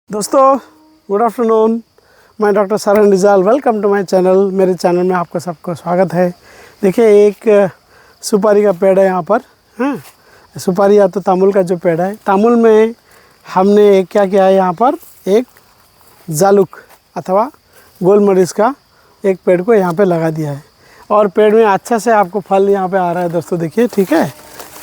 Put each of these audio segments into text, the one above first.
दोस्तों good afternoon. मैं doctor Saran Rijal, welcome to my channel. मेरे चैनल में आपका सबका स्वागत है। देखिए, एक सुपारी का पेड़ है यहाँ पर। हाँ, सुपारी या तो तामुल का जो पेड़ है, तामुल में हमने क्या किया है, यहाँ पर एक जालुक अथवा गोल मरीच का एक पेड़ को यहाँ पे लगा दिया है और पेड़ में अच्छा से आपको फल यहाँ पे आ रहा है। दोस्तों देखिए, ठीक है,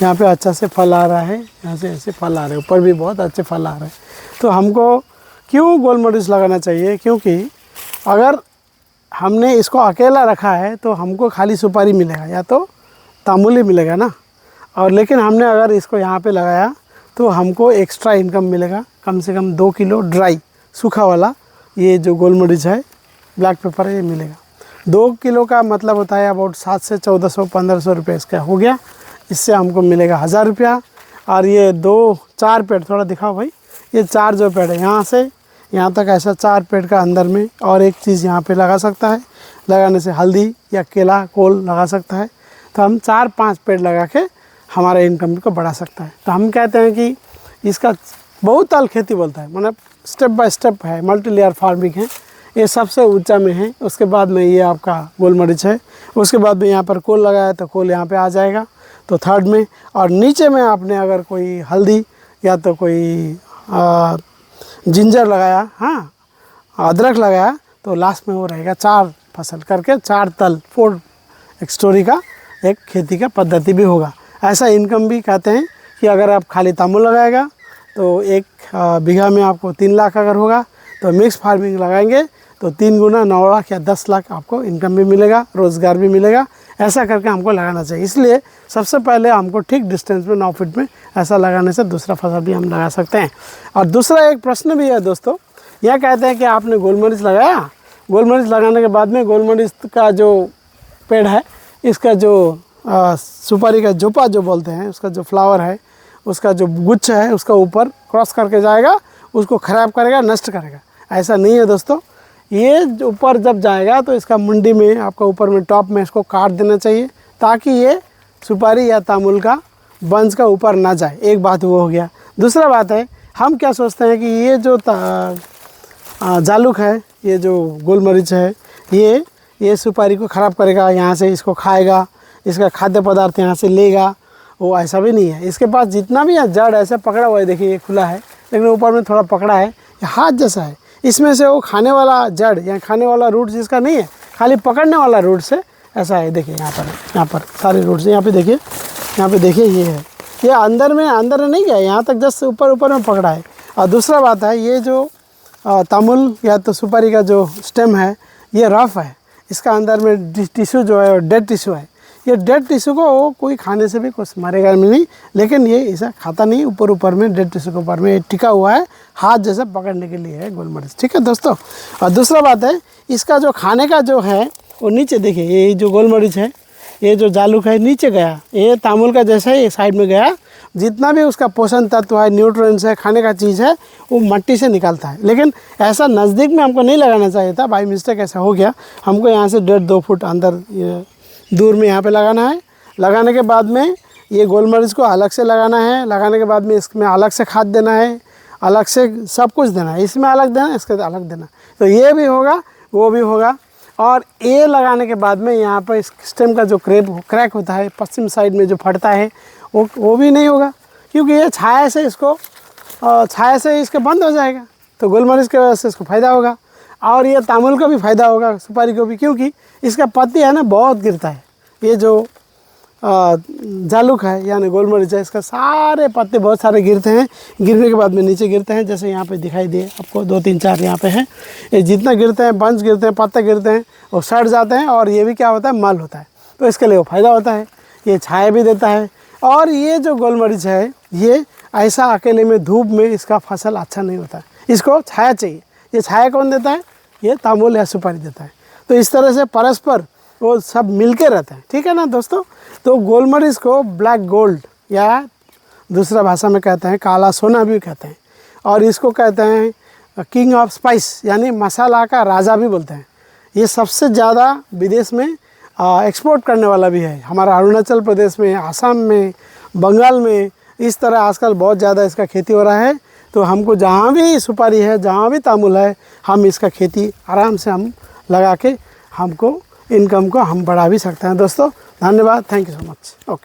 यहाँ पे अच्छा से फल आ रहा है, यहाँ से ऐसे फल आ रहे हैं, ऊपर भी बहुत अच्छे फल आ रहे हैं। तो हमको क्यों गोल मरीच लगाना चाहिए? क्योंकि अगर हमने इसको अकेला रखा है तो हमको खाली सुपारी मिलेगा या तो तामुल ही मिलेगा ना, और लेकिन हमने अगर इसको यहाँ पे लगाया तो हमको एक्स्ट्रा इनकम मिलेगा। कम से कम 2 किलो ड्राई सूखा वाला ये जो गोल मरीच है, ब्लैक पेपर है, ये मिलेगा। 2 किलो का मतलब होता है अबाउट 7 से 1400-1500 रुपये इसका हो गया। इससे हमको मिलेगा 1000 रुपया। और ये 4 पेड़, थोड़ा दिखाओ भाई, ये 4 जो पेड़ है यहाँ से यहाँ तक, ऐसा 4 पेड़ का अंदर में और एक चीज़ यहाँ पे लगा सकता है। लगाने से हल्दी या केला कोल लगा सकता है। तो हम 4-5 पेड़ लगा के हमारे इनकम को बढ़ा सकता है। तो हम कहते हैं कि इसका बहुत ताल खेती बोलता है, मतलब स्टेप बाय स्टेप है, मल्टी लेयर फार्मिंग है। ये सबसे ऊंचा में है, उसके बाद में ये आपका गोल मरीच है, उसके बाद में यहाँ पर कोल लगाया तो कोल यहाँ पे आ जाएगा तो थर्ड में, और नीचे में आपने अगर कोई हल्दी या तो कोई जिंजर लगाया, हाँ, अदरक लगाया, तो लास्ट में वो रहेगा 4 फसल करके 4 तल 4 एक स्टोरी का एक खेती का पद्धति भी होगा। ऐसा इनकम भी कहते हैं कि अगर आप खाली तामुल लगाएगा तो 1 बीघा में आपको 3 लाख अगर होगा, तो मिक्स फार्मिंग लगाएंगे तो 3 गुना 9 लाख या 10 लाख आपको इनकम भी मिलेगा, रोज़गार भी मिलेगा। ऐसा करके हमको लगाना चाहिए। इसलिए सबसे पहले हमको ठीक डिस्टेंस में 9 फीट में ऐसा लगाने से दूसरा फसल भी हम लगा सकते हैं। और दूसरा एक प्रश्न भी है दोस्तों, यह कहते हैं कि आपने गोल मरीच लगाया, गोल मरीच लगाने के बाद में गोल मरीच का जो पेड़ है, इसका जो सुपारी का जोपा जो बोलते हैं, उसका जो फ्लावर है, उसका जो गुच्छा है, उसका ऊपर क्रॉस करके जाएगा, उसको ख़राब करेगा, नष्ट करेगा। ऐसा नहीं है दोस्तों। ये ऊपर जब जाएगा तो इसका मुंडी में आपका ऊपर में टॉप में इसको काट देना चाहिए, ताकि ये सुपारी या तामुल का बंच का ऊपर ना जाए। एक बात वो हो गया। दूसरा बात है, हम क्या सोचते हैं कि ये जो जालुक है, ये जो गोल मरीच है, ये सुपारी को ख़राब करेगा, यहाँ से इसको खाएगा, इसका खाद्य पदार्थ यहाँ से लेगा। वो ऐसा भी नहीं है। इसके पास जितना भी है जड़ ऐसे पकड़ा हुआ है, देखिए ये खुला है लेकिन ऊपर में थोड़ा पकड़ा है, ये हाथ जैसा है। इसमें से वो खाने वाला जड़ या खाने वाला रूट जिसका नहीं है, खाली पकड़ने वाला रूट से ऐसा है। देखिए यहाँ पर सारे रूट से, यहाँ पे देखिए ये है, ये अंदर नहीं गया, यहाँ तक जस्ट ऊपर में पकड़ा है। और दूसरा बात है, ये जो तामुल या तो सुपारी का जो स्टेम है, ये रफ है। इसका अंदर में टिश्यू जो है डेड टिश्यू है। ये डेड टिश्यू को कोई खाने से भी कुछ मरेगा नहीं, लेकिन ये ऐसा खाता नहीं। ऊपर में डेड टिश्यू के ऊपर में टिका हुआ है, हाथ जैसा पकड़ने के लिए है गोल मरीच, ठीक है दोस्तों। और दूसरा बात है, इसका जो खाने का जो है वो नीचे देखिए, ये जो गोल मरीच है, ये जो जालुक है, नीचे गया, ये तामुल का जैसा ही साइड में गया। जितना भी उसका पोषण तत्व है, न्यूट्रिएंट्स है, खाने का चीज़ है, वो मिट्टी से निकलता है। लेकिन ऐसा नज़दीक में हमको नहीं लगाना चाहिए था, बाई मिस्टेक ऐसा हो गया। हमको यहाँ से 1.5-2 फुट अंदर दूर में यहाँ पे लगाना है। लगाने के बाद में ये गोल मरीच को अलग से लगाना है। लगाने के बाद में इसमें अलग से खाद देना है, अलग से सब कुछ देना है। इसमें अलग देना, इसके अलग देना, तो ये भी होगा, वो भी होगा। और ये लगाने के बाद में यहाँ पर इस स्टेम का जो क्रैक होता है पश्चिम साइड में जो फटता है, वो भी नहीं होगा, क्योंकि ये छाया से इसके बंद हो जाएगा। तो गोल मरीच की वजह से इसको फ़ायदा होगा, और ये तामुल का भी फ़ायदा होगा, सुपारी को भी, क्योंकि इसका पत्ती है ना बहुत गिरता है। ये जो जालुक है यानी गोल मरीच है, इसका सारे पत्ते बहुत सारे गिरते हैं। गिरने के बाद में नीचे गिरते हैं, जैसे यहाँ पे दिखाई दिए आपको 2-3-4 यहाँ पे हैं। ये जितना गिरते हैं, बंच गिरते हैं, पत्ते गिरते हैं, वो सड़ जाते हैं। और ये भी क्या होता है, मल होता है, तो इसके लिए वो फ़ायदा होता है। ये छाया भी देता है। और ये जो गोल मरीच है, ये ऐसा अकेले में धूप में इसका फसल अच्छा नहीं होता है, इसको छाया चाहिए। ये छाया कौन देता है? ये तामुल या सुपारी देता है। तो इस तरह से परस्पर वो सब मिलके रहते हैं, ठीक है ना दोस्तों। तो गोल मरीच को ब्लैक गोल्ड या दूसरा भाषा में कहते हैं काला सोना भी कहते हैं, और इसको कहते हैं किंग ऑफ स्पाइस यानी मसाला का राजा भी बोलते हैं। ये सबसे ज़्यादा विदेश में एक्सपोर्ट करने वाला भी है। हमारा अरुणाचल प्रदेश में, आसाम में, बंगाल में इस तरह आजकल बहुत ज़्यादा इसका खेती हो रहा है। तो हमको जहाँ भी सुपारी है, जहाँ भी तामुल है, हम इसका खेती आराम से हम लगा के हमको इनकम को हम बढ़ा भी सकते हैं। दोस्तों धन्यवाद, thank you so much. Okay.